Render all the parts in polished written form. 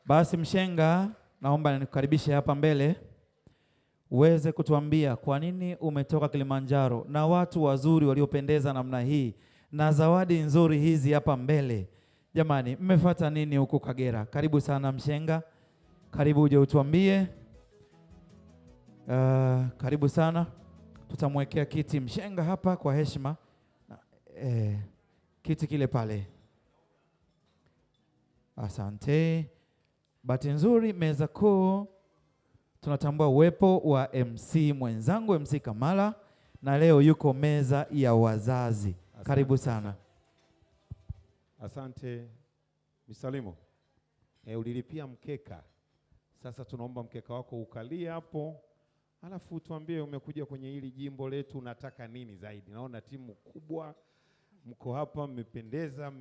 Basi Mshenga, naomba nikukaribishe hapa mbele uweze kutuambia kwa nini umetoka Kilimanjaro na watu wazuri waliopendeza namna hii na zawadi nzuri hizi hapa mbele. Jamani, mmefuata nini huko Kagera? Karibu sana Mshenga. Karibu uje utuambie. Karibu sana. Tutamwekea kiti Mshenga hapa kwa heshima. Kiti kile pale. Asante. Bahati nzuri meza kuu tunatambua uwepo wa MC mwenzangu MC Kamala, na leo yuko meza ya wazazi. Asante. Karibu sana. Asante Misalimo. Ulilipia mkeka. Sasa tunaomba mkeka wako ukalie hapo. Alafu tuambie umekuja kwenye hili jimbo letu unataka nini zaidi. Naona timu kubwa mko hapa, mmependeza,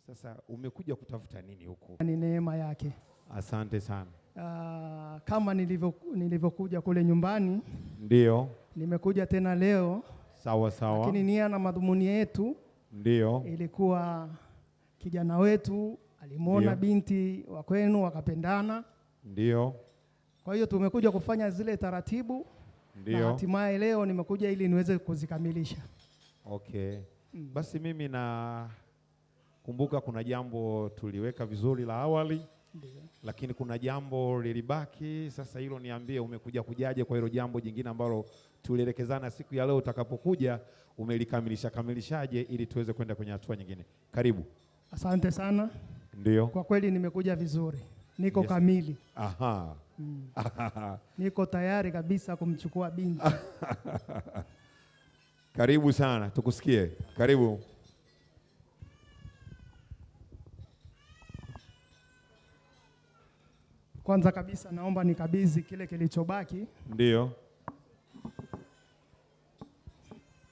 sasa umekuja kutafuta nini huku? Ni neema yake. Asante sana. Kama nilivyokuja kule nyumbani, ndio nimekuja tena leo. Sawa sawa. Lakini nia na madhumuni yetu ndio ilikuwa kijana wetu alimwona binti wa kwenu wakapendana. Ndio. Kwa hiyo tumekuja kufanya zile taratibu. Ndio. Na hatimaye leo nimekuja ili niweze kuzikamilisha. Okay. Basi mimi na kumbuka kuna jambo tuliweka vizuri la awali. Ndiyo. Lakini kuna jambo lilibaki. Sasa hilo niambie, umekuja kujaje kwa hilo jambo jingine ambalo tulielekezana siku ya leo utakapokuja, kamilishaje ili tuweze kwenda kwenye hatua nyingine? Karibu. Asante sana. Ndio. Kwa kweli nimekuja vizuri. Niko kamili. Aha. Niko tayari kabisa kumchukua binti. Karibu sana, tukusikie. Karibu. Kwanza kabisa naomba nikabidhi kile kilichobaki. Ndio.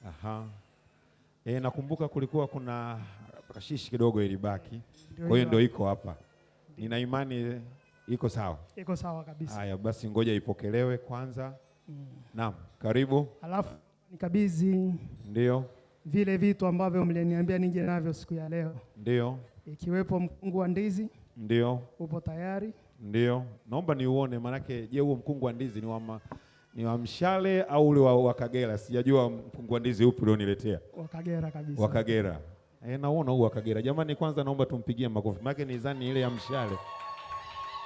Aha. Nakumbuka kulikuwa kuna kashishi kidogo ilibaki. Kwa hiyo ndio iko hapa. Nina imani iko sawa. Iko sawa kabisa. Haya basi ngoja ipokelewe kwanza. Naam, karibu. Alafu nikabidhi ndio vile vitu ambavyo mliniambia nije navyo siku ya leo. Ndio. Ikiwepo mkungu wa ndizi. Ndio. Upo tayari? Ndio. Naomba niuone, manake je, huo mkungu wa ndizi ni wa Mshale au ule wa Kagera? Sijajua mkungu wa ndizi upi ulioniletea. Wa Kagera kabisa. Wa Kagera. Naona huu wa Kagera. Jamani, kwanza naomba tumpigie makofi. Maana nilizani ile ya Mshale.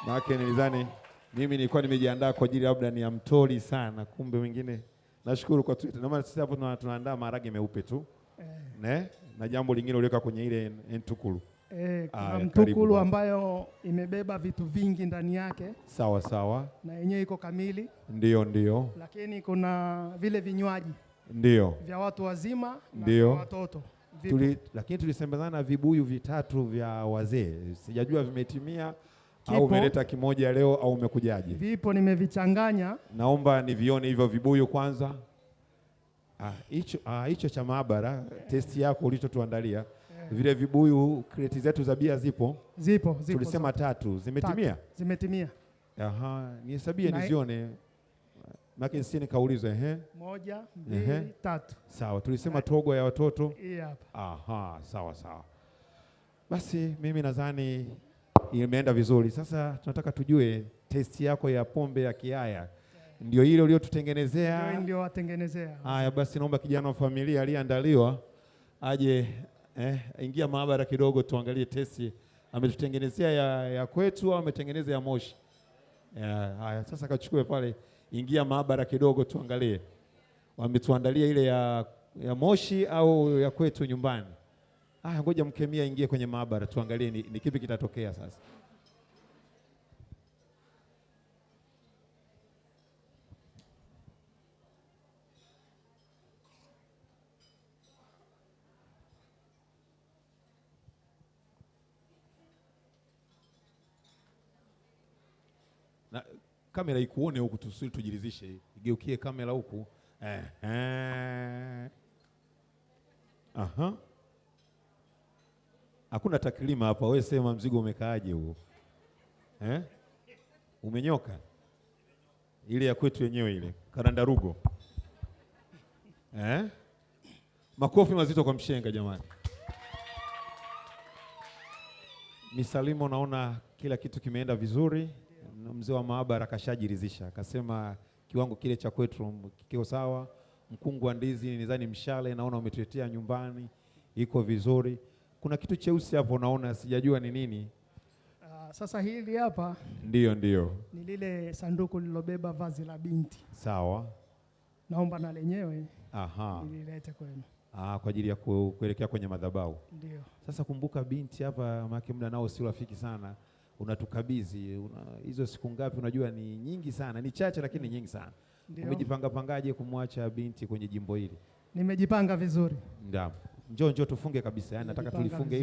Maana nilizani mimi nilikuwa nimejiandaa kwa ajili labda ni ya Mtoli sana, kumbe wengine. Nashukuru kwa Twitter. Naomba sisi hapo tunaandaa maharage meupe tu. Na jambo lingine uliweka kwenye ile ntukulu. Kuna mtukulu ambayo imebeba vitu vingi ndani yake. Sawa sawa. Na yenyewe iko kamili. Ndio. Lakini kuna vile vinywaji. Ndio. Vya watu wazima na watoto. Lakini tulisembezana vibuyu vitatu vya wazee. Sijajua vimetimia au umeleta kimoja leo au umekujaje? Vipo, nimevichanganya. Naomba nivione hivyo vibuyu kwanza. Hicho cha maabara, testi yako ulichotuandalia. Vile vibuyu, kreti zetu za bia zipo? Zipo. Tulisema 3, zimetimia? Zimetimia. Aha, nihesabie nizione. Maki sisi nikaulizwa 1, 2, 3. Sawa, tulisema togo ya watoto. Hii hapa. Aha, sawa. Basi mimi nadhani imeenda vizuri. Sasa tunataka tujue testi yako ya pombe ya Kiaya. Ndio ile uliotutengenezea? Ndio watengenezea. Haya basi naomba kijana wa familia aliyeandaliwa aje ingia maabara kidogo tuangalie testi ametutengenezea ya kwetu au ametengeneza ya Moshi. Haya sasa kachukue pale, ingia maabara kidogo tuangalie. Wametuandalia ile ya Moshi au ya kwetu nyumbani. Ngoja mkemia ingie kwenye maabara tuangalie ni kipi kitatokea sasa. Na kamera ikuone huku tujiridhishe. Igeukie kamera huku. Aha. Hakuna takrima hapa. Wewe sema mzigo umekaaje huo? Umenyoka? Ile ya kwetu yenyewe ile. Karandarugo. Makofi mazito kwa Mshenga jamani. Misalimo naona kila kitu kimeenda vizuri. Mzee wa maabara akashajiridhisha, akasema kiwango kile cha kwetu kiko sawa. Mkungu wa ndizi nidhani mshale naona umetuletea nyumbani, iko vizuri. Kuna kitu cheusi hapo naona, sijajua ni nini. Sasa hili hapa Ndio ni lile sanduku lilobeba vazi la binti. Sawa. Naomba na lenyewe nililete kwenu. Kwa ajili ya kuelekea kwenye madhabahu. Ndio. Sasa kumbuka binti hapa maana muda nao si rafiki sana. Unatukabidhi hizo siku ngapi? Unajua ni nyingi sana, ni chache lakini ni nyingi sana. Umejipanga pangaje kumwacha binti kwenye jimbo hili? Nimejipanga vizuri. Njoo tufunge kabisa. Yaani nataka tulifunge